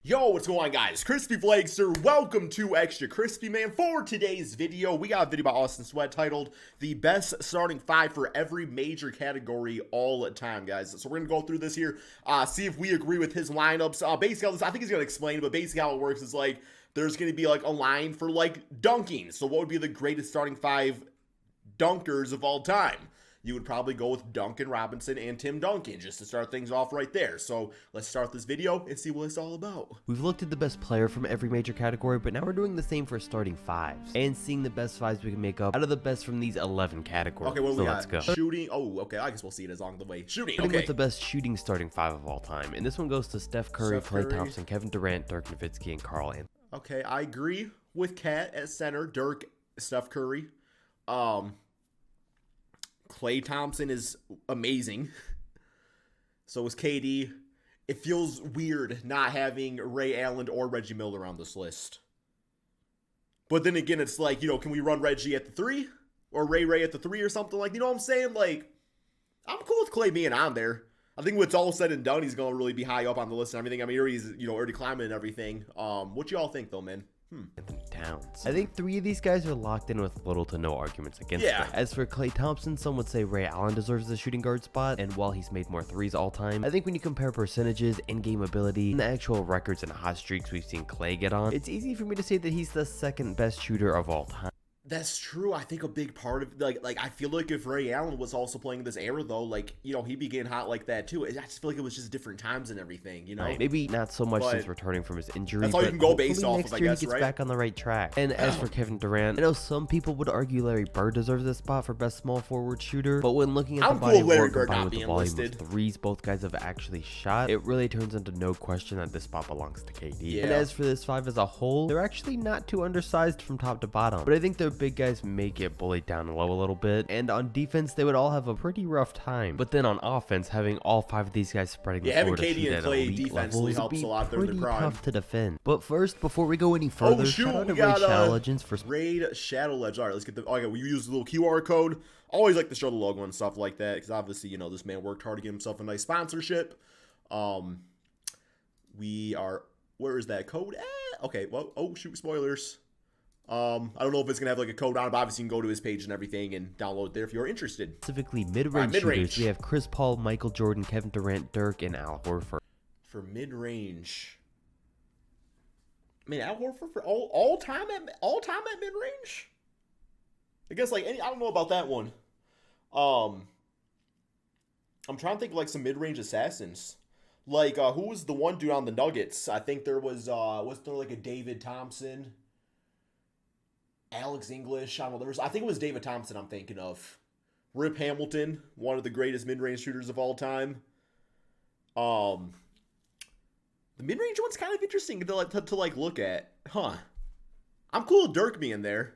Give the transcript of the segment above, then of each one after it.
Yo, what's going on, guys? Crispy Flagster, welcome to Extra Crispy, man. For today's video, we got a video by Austin Sweat titled The Best Starting 5 for Every Major Category All the Time, guys. So we're going to go through this here, see if we agree with his lineups. Basically, I think he's going to explain it, but basically how it works is, like, there's going to be, like, a line for, like, dunking. So what would be the greatest starting 5 dunkers of all time? You would probably go with Duncan Robinson and Tim Duncan just to start things off right there. So let's start this video and see what it's all about. We've looked at the best player from every major category, but now we're doing the same for starting fives and seeing the best fives we can make up out of the best from these 11 categories. Okay, what do we got? Let's go. Shooting. Oh, okay. I guess we'll see it along the way. Shooting. Starting Okay. with the best shooting starting 5 of all time, and this one goes to Steph Curry, Klay Curry. Thompson, Kevin Durant, Dirk Nowitzki, and Karl Anthony. Okay, I agree with Kat at center. Dirk, Steph Curry. Klay Thompson is amazing. So is KD. It feels weird not having Ray Allen or Reggie Miller on this list. But then again, it's like, can we run Reggie at the 3? Or Ray at the 3 or something? Like, you know what I'm saying? Like, I'm cool with Klay being on there. I think when it's all said and done, he's going to really be high up on the list and everything. I mean, he's, already climbing and everything. What y'all think, though, man? Anthony Towns. I think 3 of these guys are locked in with little to no arguments against them. As for Klay Thompson, some would say Ray Allen deserves the shooting guard spot, and while he's made more threes all time, I think when you compare percentages, in-game ability, and the actual records and hot streaks we've seen Klay get on, it's easy for me to say that he's the second best shooter of all time. That's true. I think a big part of like I feel like if Ray Allen was also playing this era though, like he'd be getting hot like that too. I just feel like it was just different times and everything, Right. Maybe not so much since returning from his injury. That's all you can go based off of, I guess, he gets right? back on the right track. And as for Kevin Durant, I know some people would argue Larry Bird deserves this spot for best small forward shooter, but when looking at the body of work combined with the volume of threes both guys have actually shot, it really turns into no question that this spot belongs to KD. Yeah. And as for this 5 as a whole, they're actually not too undersized from top to bottom, but I think their big guys may get bullied down low a little bit, and on defense they would all have a pretty rough time. But then on offense, having all 5 of these guys spreading the floor to shoot at elite levels would be pretty tough to defend. But first, before we go any further, shout out to Raid Shadow Legends for Raid Shadow Legends. All right, let's get the. Okay, we use the little QR code. Always like to show the logo and stuff like that because obviously this man worked hard to get himself a nice sponsorship. We are. Where is that code at? Okay, well, oh shoot, spoilers. I don't know if it's going to have like a code on it, but obviously you can go to his page and everything and download it there if you're interested. Specifically mid-range shooters, we have Chris Paul, Michael Jordan, Kevin Durant, Dirk, and Al Horford. For mid-range, I mean, Al Horford for all time at mid-range? I guess I don't know about that one. I'm trying to think of like some mid-range assassins. Like, who was the one dude on the Nuggets? I think there was there like a David Thompson? Alex English, I don't know. I think it was David Thompson I'm thinking of. Rip Hamilton, one of the greatest mid-range shooters of all time. The mid-range one's kind of interesting to look at. Huh. I'm cool with Dirk being there.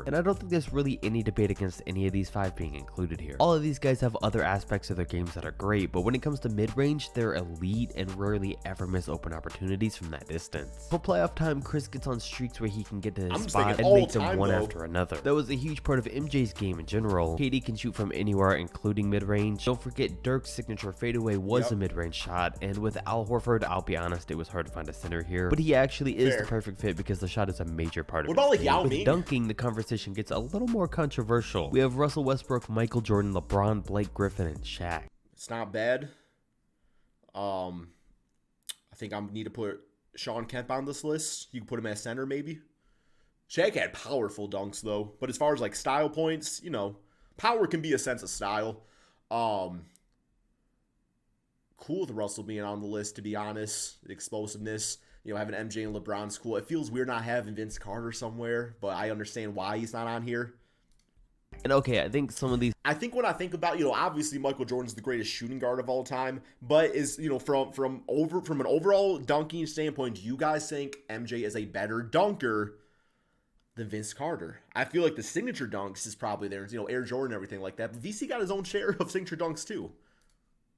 And I don't think there's really any debate against any of these 5 being included here. All of these guys have other aspects of their games that are great, but when it comes to mid-range, they're elite and rarely ever miss open opportunities from that distance. For playoff time, Chris gets on streaks where he can get to his spot and make them one after another. That was a huge part of MJ's game in general. KD can shoot from anywhere, including mid-range. Don't forget Dirk's signature fadeaway was a mid-range shot, and with Al Horford, I'll be honest, it was hard to find a center here, but he actually is the perfect fit because the shot is a major part of it. What about like Yao Ming? With dunking, the conversation gets a little more controversial. We have Russell Westbrook, Michael Jordan, LeBron, Blake Griffin, and Shaq. It's not bad. I think I need to put Sean Kemp on this list. You can put him at center, maybe. Shaq had powerful dunks, though. But as far as, like, style points, power can be a sense of style. Cool with Russell being on the list, to be honest. The explosiveness. Having MJ and LeBron's cool. It feels weird not having Vince Carter somewhere, but I understand why he's not on here. And okay, I think some of these... I think when I think about, obviously Michael Jordan's the greatest shooting guard of all time, but is, from an overall dunking standpoint, do you guys think MJ is a better dunker than Vince Carter? I feel like the signature dunks is probably there, Air Jordan and everything like that, but VC got his own share of signature dunks too.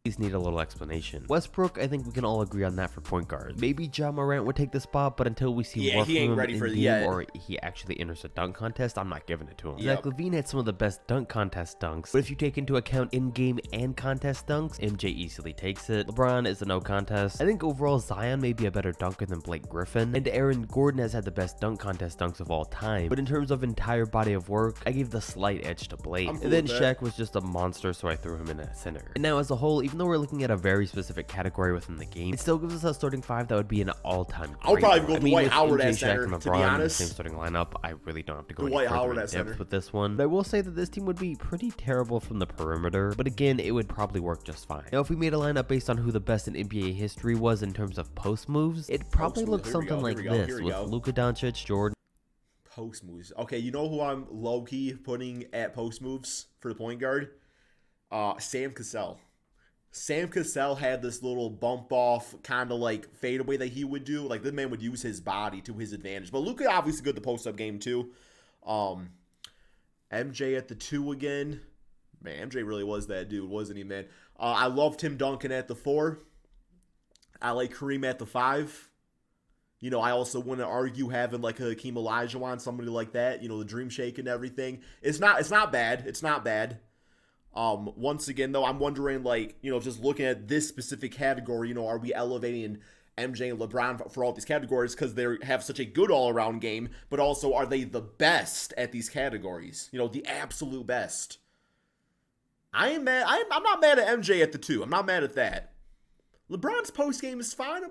These need a little explanation. Westbrook, I think we can all agree on that for point guard. Maybe Ja Morant would take the spot, but until we see more from him in game or he actually enters a dunk contest, I'm not giving it to him. Zach LaVine had some of the best dunk contest dunks, but if you take into account in-game and contest dunks, MJ easily takes it. LeBron is a no contest. I think overall Zion may be a better dunker than Blake Griffin, and Aaron Gordon has had the best dunk contest dunks of all time, but in terms of entire body of work, I gave the slight edge to Blake. And then Shaq was just a monster, so I threw him in at center. And now as a whole, even though we're looking at a very specific category within the game, it still gives us a starting five that would be an all-time great. I'll probably go Dwight Howard at center, and LeBron, to be honest. Same starting lineup, I really don't have to go Dwight any Howard further at in depth center with this one. But I will say that this team would be pretty terrible from the perimeter, but again, it would probably work just fine. Now, if we made a lineup based on who the best in NBA history was in terms of post moves, it'd probably look something like this, with Luka Doncic, Jordan. Post moves. Okay, you know who I'm low-key putting at post moves for the point guard? Sam Cassell. Sam Cassell had this little bump off kind of like fadeaway that he would do. Like, the man would use his body to his advantage. But Luka obviously good at the post-up game too. MJ at the 2 again. Man, MJ really was that dude, wasn't he, man? I love Tim Duncan at the 4. I like Kareem at the 5. You know, I also wouldn't argue having like a Hakeem Olajuwon, somebody like that. You know, the dream shake and everything. It's not bad. It's not bad. Once again, though, I'm wondering, like, you know, just looking at this specific category, you know, are we elevating MJ and LeBron for all these categories because they have such a good all-around game, but also are they the best at these categories? You know, the absolute best. I'm not mad at MJ at the 2. I'm not mad at that. LeBron's post game is fine.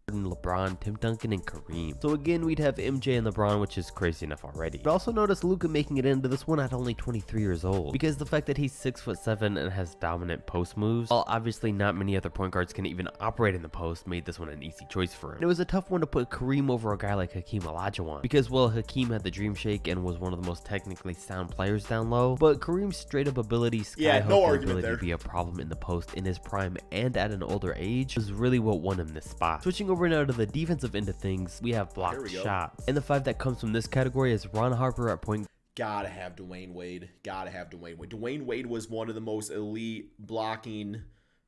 LeBron, Tim Duncan, and Kareem. So again, we'd have MJ and LeBron, which is crazy enough already. But also notice Luka making it into this one at only 23 years old, because the fact that he's 6'7" and has dominant post moves, while obviously not many other point guards can even operate in the post, made this one an easy choice for him. And it was a tough one to put Kareem over a guy like Hakeem Olajuwon, because well, Hakeem had the dream shake and was one of the most technically sound players down low, but Kareem's straight up ability, ability to be a problem in the post in his prime and at an older age was really what won him this spot. Switching over now to the defensive end of things, we have blocked shots. And the 5 that comes from this category is Ron Harper at point. Gotta have Dwayne Wade. Dwayne Wade was one of the most elite blocking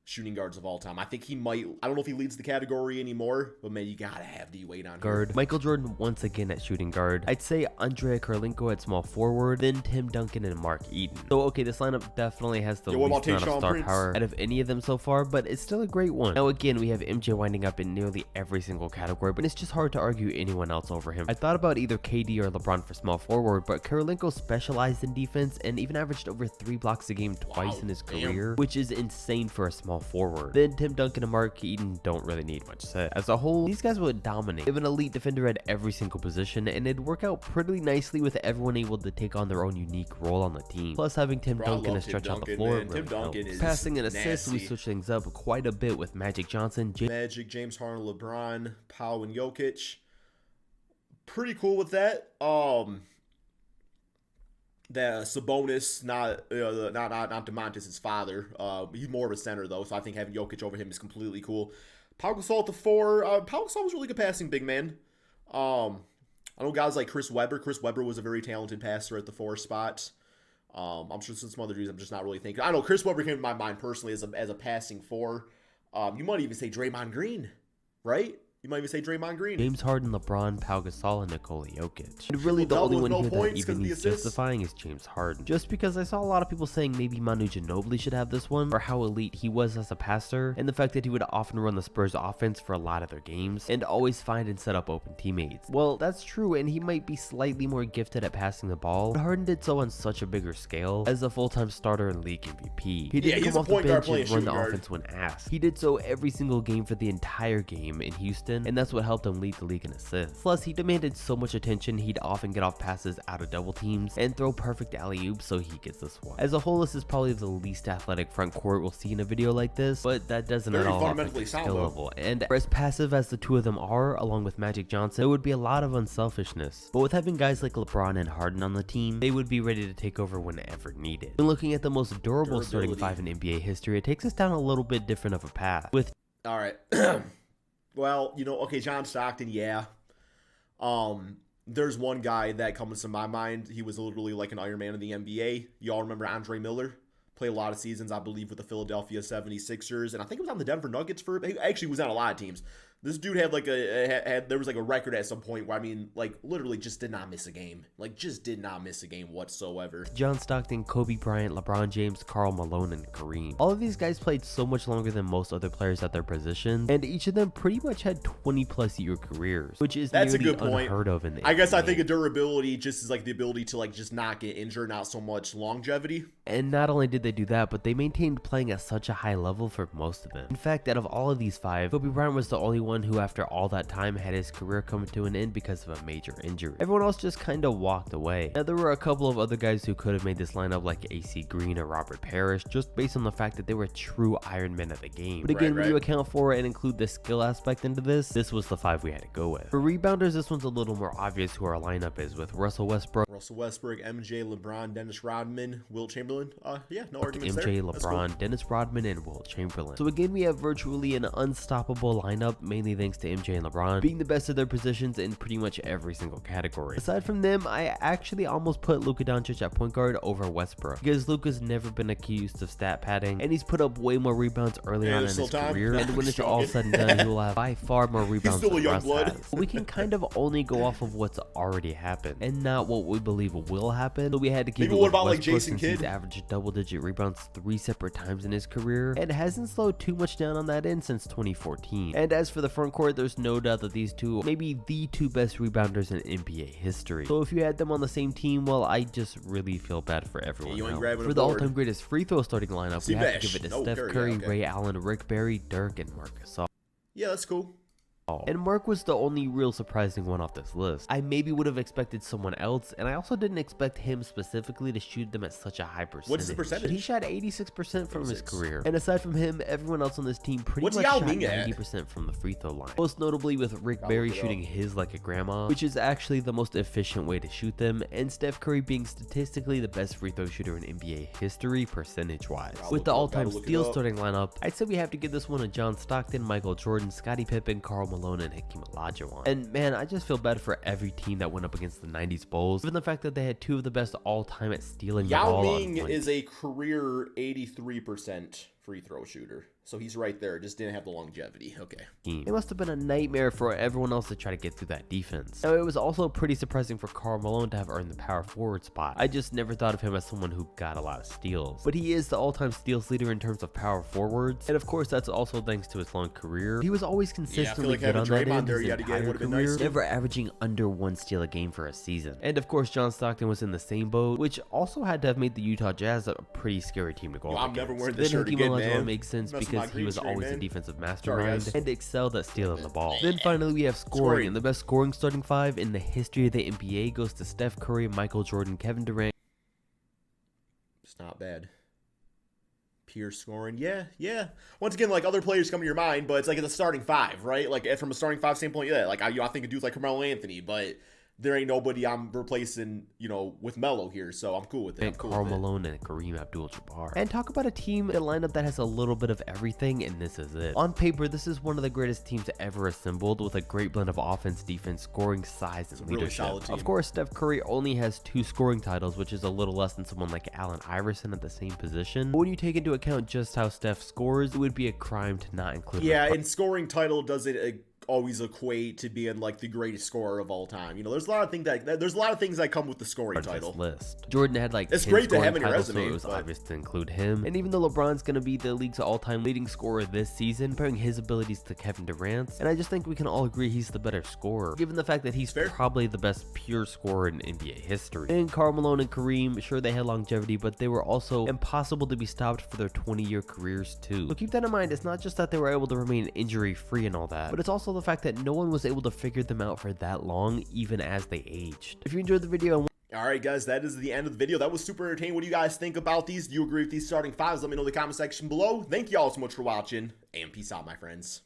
shooting guards of all time. I think he might, I don't know if he leads the category anymore, but man, you gotta have D Wade on guard here. Michael Jordan once again at shooting guard. I'd say Andrea Karlinko at small forward, then Tim Duncan and Mark Eaton. So okay, this lineup definitely has the least amount of star power out of any of them so far, but it's still a great one. Now again, we have MJ winding up in nearly every single category, but it's just hard to argue anyone else over him. I thought about either KD or LeBron for small forward, but Karlinko specialized in defense and even averaged over 3 blocks a game twice in his career, which is insane for a small forward. Then Tim Duncan and Mark Eaton don't really need much said. As a whole, these guys would dominate. They have an elite defender at every single position, and it'd work out pretty nicely with everyone able to take on their own unique role on the team. Plus, having Tim Duncan to stretch out the floor, really passing and assists, we switch things up quite a bit with Magic Johnson, James Harden, LeBron, Powell, and Jokic. Pretty cool with that. That Sabonis, not DeMontis' father. He's more of a center though, so I think having Jokic over him is completely cool. Pau Gasol at the 4. Pau Gasol was really good passing big man. I know guys like Chris Webber. Chris Webber was a very talented passer at the 4 spot. I'm sure some other dudes I'm just not really thinking. I know Chris Webber came to my mind personally as a passing 4. You might even say Draymond Green, right? You might even say Draymond Green. James Harden, LeBron, Pau Gasol, and Nikola Jokic. And really the only one here that even needs justifying is James Harden. Just because I saw a lot of people saying maybe Manu Ginobili should have this one, or how elite he was as a passer, and the fact that he would often run the Spurs offense for a lot of their games, and always find and set up open teammates. Well, that's true, and he might be slightly more gifted at passing the ball, but Harden did so on such a bigger scale as a full-time starter and league MVP. He didn't come off the bench and run the offense when asked. He did so every single game for the entire game in Houston, and that's what helped him lead the league in assists. Plus, he demanded so much attention, he'd often get off passes out of double teams and throw perfect alley-oops, so he gets this one. As a whole, this is probably the least athletic front court we'll see in a video like this, but that doesn't at all affect the skill level. And as passive as the two of them are, along with Magic Johnson, there would be a lot of unselfishness. But with having guys like LeBron and Harden on the team, they would be ready to take over whenever needed. When looking at the most durable starting 5 in NBA history, it takes us down a little bit different of a path. All right. Well, you know, okay, John Stockton, yeah. There's one guy that comes to my mind. He was literally like an Iron Man in the NBA. You all remember Andre Miller? Played a lot of seasons, I believe, with the Philadelphia 76ers, and I think it was on the Denver Nuggets for. He actually was on a lot of teams. This dude had like there was like a record at some point where, I mean, like literally just did not miss a game. Like just did not miss a game whatsoever. John Stockton, Kobe Bryant, LeBron James, Karl Malone, and Kareem. All of these guys played so much longer than most other players at their position, and each of them pretty much had 20+ year careers, which is That's a nearly good point. unheard of in the I guess NBA. I think of durability just as like the ability to like just not get injured, not so much longevity. And not only did they do that, but they maintained playing at such a high level for most of them. In fact, out of all of these 5, Kobe Bryant was the only one who after all that time had his career come to an end because of a major injury. Everyone else just kind of walked away. Now there were a couple of other guys who could have made this lineup like AC Green or Robert Parrish, just based on the fact that they were true Iron Men of the game. But again, when you account for and include the skill aspect into this was the 5 we had to go with. For rebounders, this one's a little more obvious who our lineup is, with Russell Westbrook, MJ, LeBron, Dennis Rodman, Wilt Chamberlain. Yeah, no arguments MJ, there. LeBron, Cool. Dennis Rodman, and Wilt Chamberlain. So again, we have virtually an unstoppable lineup, mainly thanks to MJ and LeBron being the best of their positions in pretty much every single category. Aside from them, I actually almost put Luka Doncic at point guard over Westbrook, because Luka's never been accused of stat padding, and he's put up way more rebounds early on in his career, and when it's all said and done, he will have by far more rebounds than Russ has. But we can kind of only go off of what's already happened, and not what we believe will happen. So we had to keep Maybe it what with about like Westbrook, Jason since he's Kidd? averaged double-digit rebounds 3 separate times in his career, and hasn't slowed too much down on that end since 2014. And as for the front court, there's no doubt that these two may be the 2 best rebounders in NBA history. So if you had them on the same team, well, I just really feel bad for everyone else. For the all-time greatest free throw starting lineup, we have to give it to Steph Curry, Ray Allen, Rick Barry, Dirk, and Marc Gasol. Yeah, that's cool. And Mark was the only real surprising one off this list. I maybe would have expected someone else, and I also didn't expect him specifically to shoot them at such a high percentage. What is the percentage? He shot 86% from his career. And aside from him, everyone else on this team pretty much Yao shot Ming at? 90% from the free throw line. Most notably with Rick Barry shooting his like a grandma, which is actually the most efficient way to shoot them, and Steph Curry being statistically the best free throw shooter in NBA history percentage-wise. With the all-time steal starting lineup, I'd say we have to give this one to John Stockton, Michael Jordan, Scottie Pippen, Karl Malone, and Hakeem Olajuwon. And man, I just feel bad for every team that went up against the 90s Bulls, given the fact that they had 2 of the best all-time at stealing the ball. Yao Ming is a career 83% free throw shooter. So he's right there. Just didn't have the longevity. Okay. It must have been a nightmare for everyone else to try to get through that defense. Now, it was also pretty surprising for Karl Malone to have earned the power forward spot. I just never thought of him as someone who got a lot of steals. But he is the all-time steals leader in terms of power forwards. And of course, that's also thanks to his long career. He was always consistently good on that end his entire career, never averaging under 1 steal a game for a season. And of course, John Stockton was in the same boat, which also had to have made the Utah Jazz a pretty scary team to go up against. I'm never wearing this shirt again, man. Makes sense because he was always a defensive mastermind and excelled at stealing the ball. Then finally we have scoring, and the best scoring starting 5 in the history of the NBA goes to Steph Curry, Michael Jordan, Kevin Durant. It's not bad. Pure scoring, yeah. Once again, like other players come to your mind, but it's like it's a starting 5, right? Like from a starting 5 standpoint, yeah. Like I think a dude like Carmelo Anthony, but there ain't nobody I'm replacing, with Melo here, so I'm cool with it. Karl Malone and Kareem Abdul-Jabbar. And talk about a team, a lineup that has a little bit of everything, and this is it. On paper, this is one of the greatest teams ever assembled, with a great blend of offense, defense, scoring, size, and leadership. Really solid team. Of course, Steph Curry only has 2 scoring titles, which is a little less than someone like Allen Iverson at the same position. But when you take into account just how Steph scores, it would be a crime to not include him. Yeah, and scoring title doesn't always equate to being like the greatest scorer of all time. There's a lot of things that come with the scoring title list. Jordan had like it's great to have in your resume, so it was obvious to include him. And even though LeBron's gonna be the league's all-time leading scorer this season, comparing his abilities to Kevin Durant's, and I just think we can all agree he's the better scorer, given the fact that he's probably the best pure scorer in NBA history. And Karl Malone and Kareem, sure they had longevity, but they were also impossible to be stopped for their 20-year careers too. So keep that in mind. It's not just that they were able to remain injury-free and all that, but it's also the fact that no one was able to figure them out for that long, even as they aged. If you enjoyed the video, alright guys, that is the end of the video. That was super entertaining. What do you guys think about these? Do you agree with these starting 5s? Let me know in the comment section below. Thank you all so much for watching, and peace out, my friends.